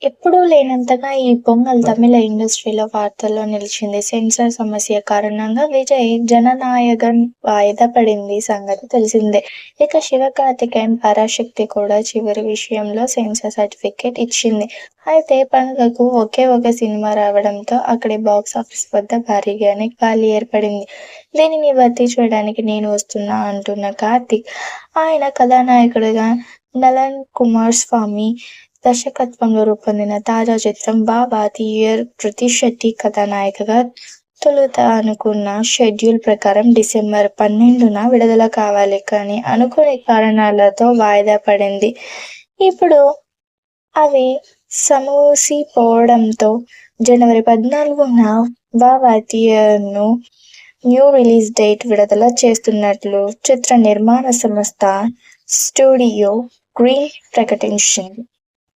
ఎప్పుడూ లేనంతగా ఈ 'పొంగల్' తమిళ ఇండస్ట్రీలో వార్తల్లో నిలిచింది. సెన్సార్ సమస్య కారణంగా విజయ్ 'జననాయగన్' వాయిదా పడింది సంగతి తెలిసిందే. ఇక శివకార్తికేయన్ 'పరాశక్తి' కూడా చివరి విషయంలో సెన్సార్ సర్టిఫికేట్ ఇచ్చింది. అయితే పండుగకు ఒకే ఒక సినిమా రావడంతో అక్కడి బాక్సాఫీస్ వద్ద భారీగానే ఖాళీ ఏర్పడింది. దీనిని భర్తీ చేయడానికి నేను వస్తున్నా అంటున్న కార్తీక్, ఆయన కథానాయకుడిగా నలన్ కుమారస్వామి దర్శకత్వంలో రూపొందిన తాజా చిత్రం 'బాబా ది ఇయర్' కృతి శెట్టి కథానాయికగా తొలుత అనుకున్న షెడ్యూల్ ప్రకారం డిసెంబర్ 12న విడుదల కావాలి. కానీ అనుకోని కారణాలతో వాయిదా పడింది. ఇప్పుడు అవి సమసిపోవడంతో జనవరి 14న 'బాబా ది ఇయర్'ను న్యూ రిలీజ్ డేట్ విడుదల చేస్తున్నట్లు చిత్ర నిర్మాణ సంస్థ స్టూడియో గ్రీన్ ప్రకటించింది.